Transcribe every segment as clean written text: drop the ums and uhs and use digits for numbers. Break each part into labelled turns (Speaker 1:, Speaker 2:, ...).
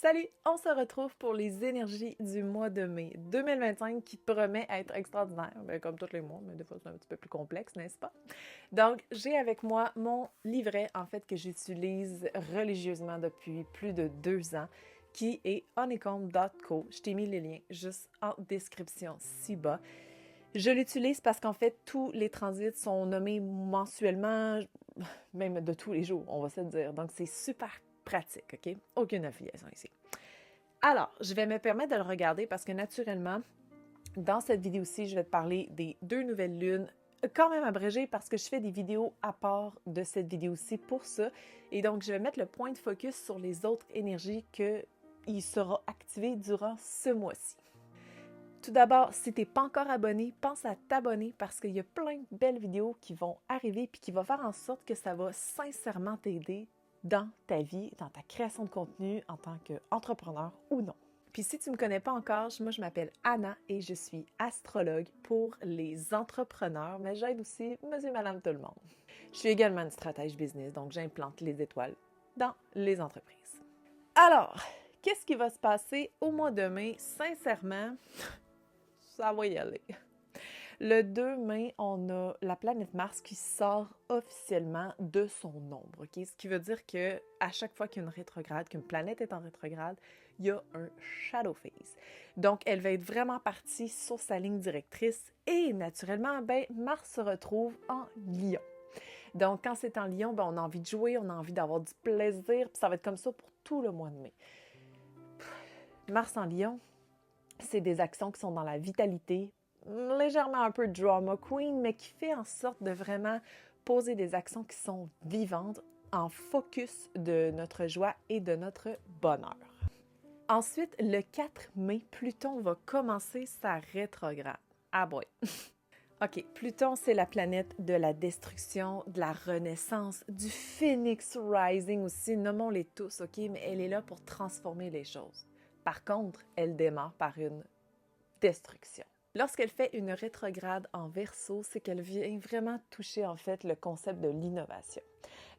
Speaker 1: Salut, on se retrouve pour les énergies du mois de mai 2025 qui promet être extraordinaire, comme tous les mois, mais des fois c'est un petit peu plus complexe, n'est-ce pas? Donc, j'ai avec moi mon livret, en fait, que j'utilise religieusement depuis plus de 2 ans, qui est honeycomb.co. Je t'ai mis les liens juste en description ci-bas. Je l'utilise parce qu'en fait, tous les transits sont nommés mensuellement, même de tous les jours, on va se le dire. Donc, c'est super pratique, OK? Aucune affiliation ici. Alors, je vais me permettre de le regarder parce que naturellement, dans cette vidéo-ci, je vais te parler des 2 nouvelles lunes, quand même abrégées parce que je fais des vidéos à part de cette vidéo-ci pour ça. Et donc, je vais mettre le point de focus sur les autres énergies qu'il sera activé durant ce mois-ci. Tout d'abord, si tu n'es pas encore abonné, pense à t'abonner parce qu'il y a plein de belles vidéos qui vont arriver puis qui vont faire en sorte que ça va sincèrement t'aider dans ta vie, dans ta création de contenu en tant qu'entrepreneur ou non. Puis si tu ne me connais pas encore, moi je m'appelle Anna et je suis astrologue pour les entrepreneurs, mais j'aide aussi monsieur, madame, tout le monde. Je suis également une stratège business, donc j'implante les étoiles dans les entreprises. Alors, qu'est-ce qui va se passer au mois de mai? Sincèrement, ça va y aller. Le 2 mai, on a la planète Mars qui sort officiellement de son ombre. Okay? Ce qui veut dire que à chaque fois qu'il y a une rétrograde, qu'une planète est en rétrograde, il y a un shadow phase. Donc, elle va être vraiment partie sur sa ligne directrice et naturellement, Mars se retrouve en Lion. Donc, quand c'est en Lion, on a envie de jouer, on a envie d'avoir du plaisir, puis ça va être comme ça pour tout le mois de mai. Mars en Lion, c'est des actions qui sont dans la vitalité, légèrement un peu drama queen, mais qui fait en sorte de vraiment poser des actions qui sont vivantes, en focus de notre joie et de notre bonheur. Ensuite, le 4 mai, Pluton va commencer sa rétrograde. Ah boy! OK, Pluton, c'est la planète de la destruction, de la renaissance, du phoenix rising aussi, nommons-les tous, OK? Mais elle est là pour transformer les choses. Par contre, elle démarre par une destruction. Lorsqu'elle fait une rétrograde en Verseau, c'est qu'elle vient vraiment toucher en fait le concept de l'innovation.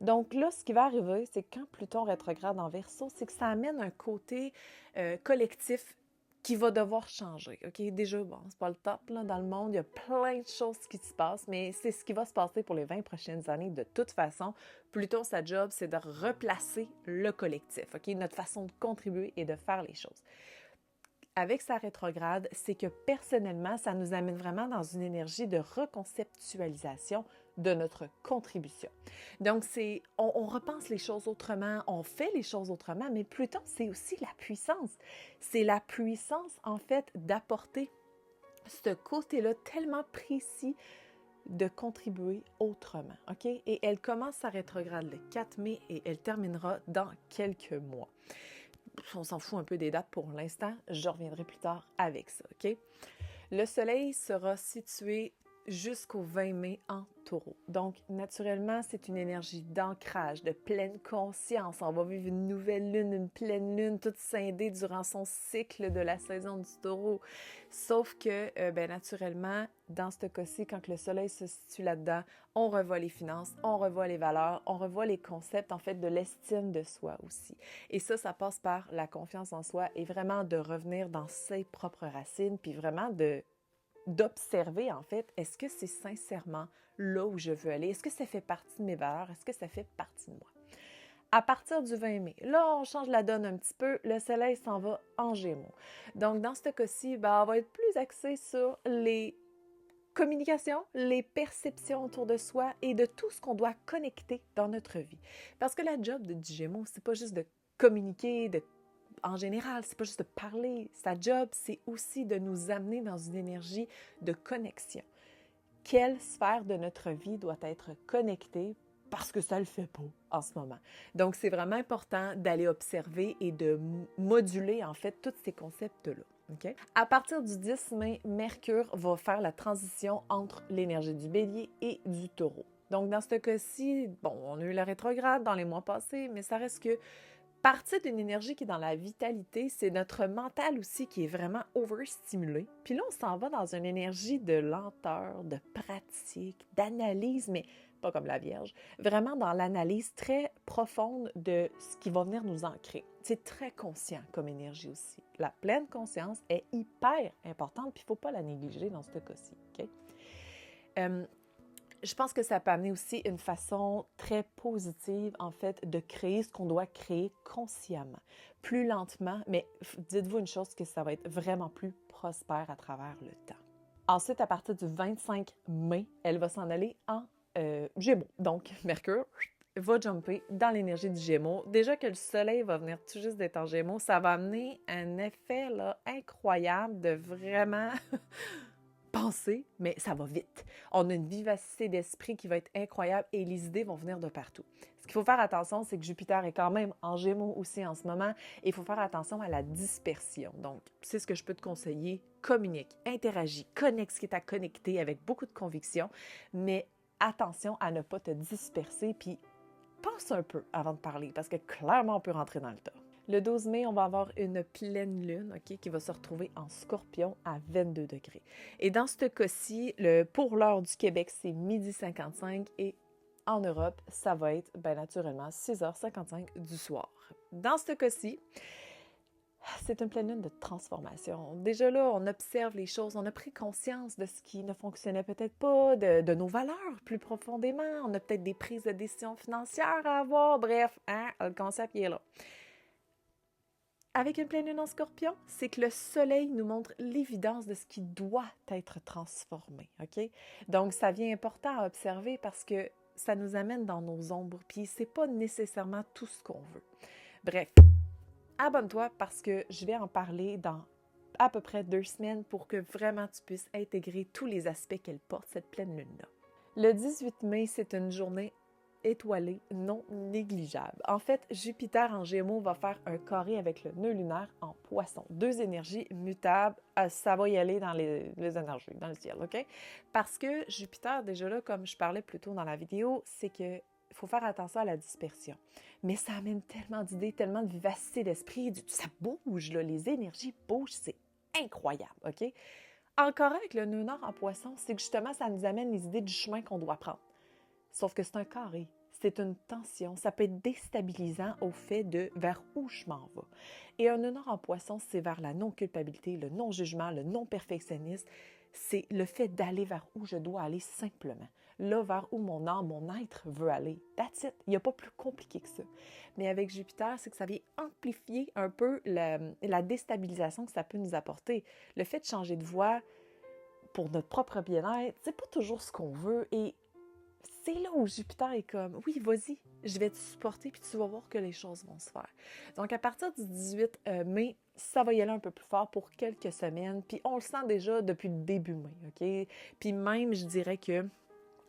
Speaker 1: Donc là, ce qui va arriver, c'est que quand Pluton rétrograde en Verseau, c'est que ça amène un côté collectif qui va devoir changer. OK? Déjà, c'est pas le top là, dans le monde, il y a plein de choses qui se passent, mais c'est ce qui va se passer pour les 20 prochaines années de toute façon. Pluton, sa job, c'est de replacer le collectif, OK? Notre façon de contribuer et de faire les choses. Avec sa rétrograde, c'est que personnellement, ça nous amène vraiment dans une énergie de reconceptualisation de notre contribution. Donc, on repense les choses autrement, on fait les choses autrement, mais Pluton, c'est aussi la puissance. C'est la puissance, en fait, d'apporter ce côté-là tellement précis de contribuer autrement, OK? Et elle commence sa rétrograde le 4 mai et elle terminera dans quelques mois. On s'en fout un peu des dates pour l'instant. Je reviendrai plus tard avec ça, OK? Le soleil sera situé jusqu'au 20 mai en taureau. Donc, naturellement, c'est une énergie d'ancrage, de pleine conscience. On va vivre une nouvelle lune, une pleine lune, toute scindée durant son cycle de la saison du taureau. Sauf que, naturellement, dans ce cas-ci, quand le soleil se situe là-dedans, on revoit les finances, on revoit les valeurs, on revoit les concepts, en fait, de l'estime de soi aussi. Et ça passe par la confiance en soi et vraiment de revenir dans ses propres racines, puis vraiment d'observer, en fait, est-ce que c'est sincèrement là où je veux aller? Est-ce que ça fait partie de mes valeurs? Est-ce que ça fait partie de moi? À partir du 20 mai, là, on change la donne un petit peu. Le soleil s'en va en Gémeaux. Donc, dans ce cas-ci, on va être plus axé sur les communications, les perceptions autour de soi et de tout ce qu'on doit connecter dans notre vie. Parce que la job du Gémeaux, c'est pas juste de communiquer, en général, c'est pas juste de parler. Sa job, c'est aussi de nous amener dans une énergie de connexion. Quelle sphère de notre vie doit être connectée parce que ça ne le fait pas en ce moment. Donc, c'est vraiment important d'aller observer et de moduler, en fait, tous ces concepts-là. Okay? À partir du 10 mai, Mercure va faire la transition entre l'énergie du Bélier et du Taureau. Donc, dans ce cas-ci, on a eu la rétrograde dans les mois passés, mais ça reste que partir d'une énergie qui est dans la vitalité, c'est notre mental aussi qui est vraiment overstimulé. Puis là, on s'en va dans une énergie de lenteur, de pratique, d'analyse, mais pas comme la Vierge, vraiment dans l'analyse très profonde de ce qui va venir nous ancrer. C'est très conscient comme énergie aussi. La pleine conscience est hyper importante, puis il ne faut pas la négliger dans ce cas-ci. Okay? Je pense que ça peut amener aussi une façon très positive, en fait, de créer ce qu'on doit créer consciemment, plus lentement, mais dites-vous une chose, que ça va être vraiment plus prospère à travers le temps. Ensuite, à partir du 25 mai, elle va s'en aller en Gémeaux. Donc, Mercure va jumper dans l'énergie du Gémeaux. Déjà que le Soleil va venir tout juste d'être en Gémeaux, ça va amener un effet là, incroyable de vraiment penser, mais ça va vite. On a une vivacité d'esprit qui va être incroyable et les idées vont venir de partout. Ce qu'il faut faire attention, c'est que Jupiter est quand même en Gémeaux aussi en ce moment et il faut faire attention à la dispersion. Donc, c'est ce que je peux te conseiller. Communique, interagis, connecte ce qui est à connecter avec beaucoup de conviction, mais attention à ne pas te disperser puis pense un peu avant de parler parce que clairement, on peut rentrer dans le tas. Le 12 mai, on va avoir une pleine lune, OK, qui va se retrouver en Scorpion à 22 degrés. Et dans ce cas-ci, pour l'heure du Québec, c'est 12h55 et en Europe, ça va être, bien naturellement, 6h55 du soir. Dans ce cas-ci, c'est une pleine lune de transformation. Déjà là, on observe les choses, on a pris conscience de ce qui ne fonctionnait peut-être pas, de nos valeurs plus profondément. On a peut-être des prises de décision financières à avoir. Bref, le concept il est là. Avec une pleine lune en Scorpion, c'est que le soleil nous montre l'évidence de ce qui doit être transformé, OK? Donc, ça vient important à observer parce que ça nous amène dans nos ombres, puis c'est pas nécessairement tout ce qu'on veut. Bref, abonne-toi parce que je vais en parler dans à peu près 2 semaines pour que vraiment tu puisses intégrer tous les aspects qu'elle porte, cette pleine lune-là. Le 18 mai, c'est une journée étoilée non négligeable. En fait, Jupiter en Gémeaux va faire un carré avec le nœud lunaire en Poisson. 2 énergies mutables, ça va y aller dans les énergies, dans le ciel, OK? Parce que Jupiter, déjà là, comme je parlais plus tôt dans la vidéo, c'est que il faut faire attention à la dispersion. Mais ça amène tellement d'idées, tellement de vivacité d'esprit, ça bouge, là, les énergies bougent, c'est incroyable, OK? Encore avec le nœud nord en Poisson, c'est que justement, ça nous amène les idées du chemin qu'on doit prendre. Sauf que c'est un carré, c'est une tension. Ça peut être déstabilisant au fait de vers où je m'en vais. Et un nœud nord en Poisson, c'est vers la non-culpabilité, le non-jugement, le non-perfectionnisme. C'est le fait d'aller vers où je dois aller simplement. Là, vers où mon âme, mon être veut aller. That's it. Il n'y a pas plus compliqué que ça. Mais avec Jupiter, c'est que ça vient amplifier un peu la déstabilisation que ça peut nous apporter. Le fait de changer de voie pour notre propre bien-être, c'est pas toujours ce qu'on veut. Et c'est là où Jupiter est comme, oui, vas-y, je vais te supporter, puis tu vas voir que les choses vont se faire. Donc, à partir du 18 mai, ça va y aller un peu plus fort pour quelques semaines, puis on le sent déjà depuis le début mai, OK? Puis même, je dirais que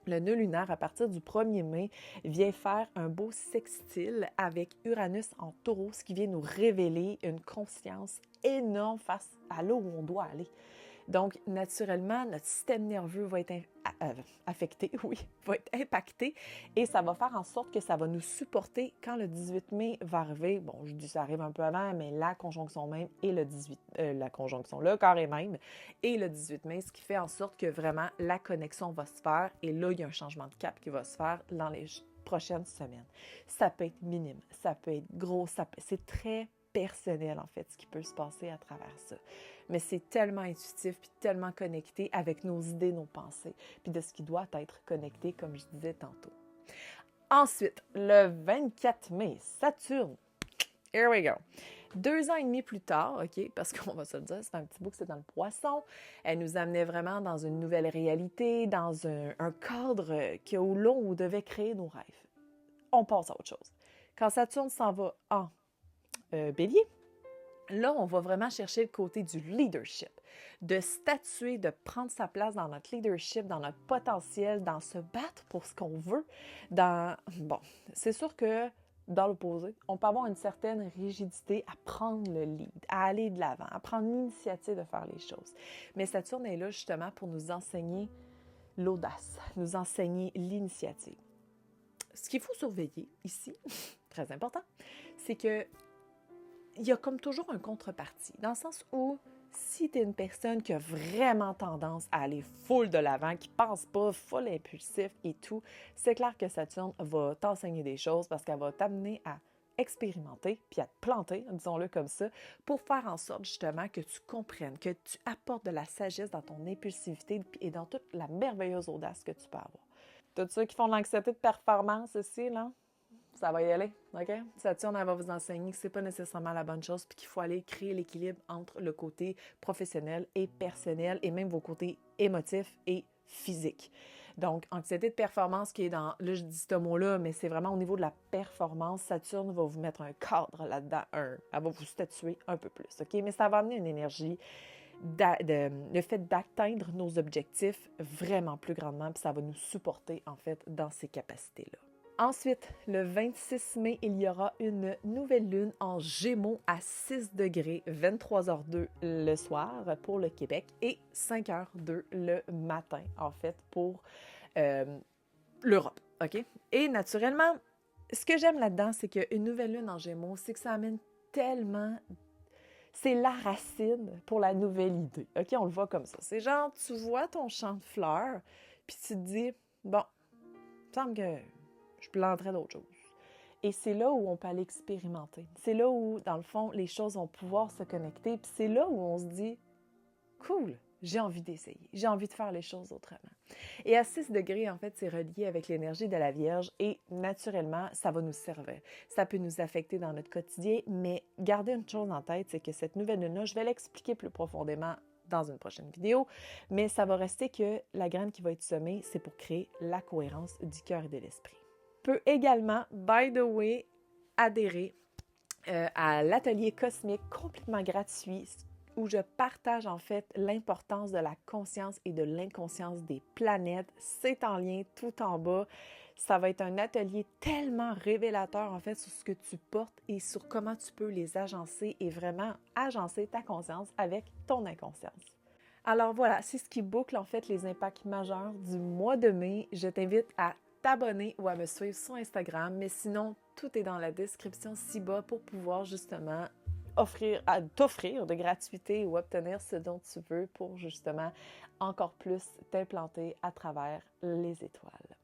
Speaker 1: le nœud lunaire, à partir du 1er mai, vient faire un beau sextile avec Uranus en Taureau, ce qui vient nous révéler une conscience énorme face à là où on doit aller. Donc, naturellement, notre système nerveux va être affecté, oui, va être impacté et ça va faire en sorte que ça va nous supporter quand le 18 mai va arriver. Bon, je dis ça arrive un peu avant, mais la conjonction même et la conjonction, le carré même et le 18 mai, ce qui fait en sorte que vraiment la connexion va se faire et là, il y a un changement de cap qui va se faire dans les prochaines semaines. Ça peut être minime, ça peut être gros, c'est très personnel en fait, ce qui peut se passer à travers ça. Mais c'est tellement intuitif puis tellement connecté avec nos idées, nos pensées, puis de ce qui doit être connecté, comme je disais tantôt. Ensuite, le 24 mai, Saturne. Here we go. 2 ans et demi plus tard, OK, parce qu'on va se le dire, c'est un petit bout que c'est dans le Poisson, elle nous amenait vraiment dans une nouvelle réalité, dans un cadre où l'on devait créer nos rêves. On passe à autre chose. Quand Saturne s'en va en Bélier, là, on va vraiment chercher le côté du leadership, de statuer, de prendre sa place dans notre leadership, dans notre potentiel, dans se battre pour ce qu'on veut. Bon, c'est sûr que dans l'opposé, on peut avoir une certaine rigidité à prendre le lead, à aller de l'avant, à prendre l'initiative de faire les choses. Mais Saturne est là justement pour nous enseigner l'audace, nous enseigner l'initiative. Ce qu'il faut surveiller ici, très important, c'est que il y a comme toujours un contrepartie, dans le sens où Si tu es une personne qui a vraiment tendance à aller full de l'avant, qui pense pas, full impulsif et tout, c'est clair que Saturne va t'enseigner des choses parce qu'elle va t'amener à expérimenter puis à te planter, disons-le comme ça, pour faire en sorte justement que tu comprennes, que tu apportes de la sagesse dans ton impulsivité et dans toute la merveilleuse audace que tu peux avoir. Tous ceux qui font de l'anxiété de performance ici, là, ça va y aller, OK? Saturne, elle va vous enseigner que c'est pas nécessairement la bonne chose puis qu'il faut aller créer l'équilibre entre le côté professionnel et personnel et même vos côtés émotifs et physiques. Donc, anxiété de performance qui est dans, là je dis ce mot-là, mais c'est vraiment au niveau de la performance. Saturne va vous mettre un cadre là-dedans, elle va vous statuer un peu plus, OK? Mais ça va amener une énergie, le fait d'atteindre nos objectifs vraiment plus grandement, puis ça va nous supporter en fait dans ces capacités-là. Ensuite, le 26 mai, il y aura une nouvelle lune en Gémeaux à 6 degrés, 23h02 le soir pour le Québec et 5h02 le matin, en fait, pour l'Europe, OK? Et naturellement, ce que j'aime là-dedans, c'est qu'une nouvelle lune en Gémeaux, c'est que ça amène tellement... C'est la racine pour la nouvelle idée, OK? On le voit comme ça. C'est genre, tu vois ton champ de fleurs, puis tu te dis, bon, il me semble que je planterais d'autres choses. Et c'est là où on peut aller expérimenter. C'est là où, dans le fond, les choses vont pouvoir se connecter. Puis c'est là où on se dit, cool, j'ai envie d'essayer. J'ai envie de faire les choses autrement. Et à 6 degrés, en fait, c'est relié avec l'énergie de la Vierge et naturellement, ça va nous servir. Ça peut nous affecter dans notre quotidien, mais gardez une chose en tête, c'est que cette nouvelle lune-là, je vais l'expliquer plus profondément dans une prochaine vidéo, mais ça va rester que la graine qui va être semée, c'est pour créer la cohérence du cœur et de l'esprit. Peut également, by the way, adhérer à l'atelier cosmique complètement gratuit où je partage en fait l'importance de la conscience et de l'inconscience des planètes. C'est en lien tout en bas. Ça va être un atelier tellement révélateur en fait sur ce que tu portes et sur comment tu peux les agencer et vraiment agencer ta conscience avec ton inconscience. Alors voilà, c'est ce qui boucle en fait les impacts majeurs du mois de mai. Je t'invite à t'abonner ou à me suivre sur Instagram, mais sinon, tout est dans la description ci-bas pour pouvoir justement t'offrir de gratuité ou obtenir ce dont tu veux pour justement encore plus t'implanter à travers les étoiles.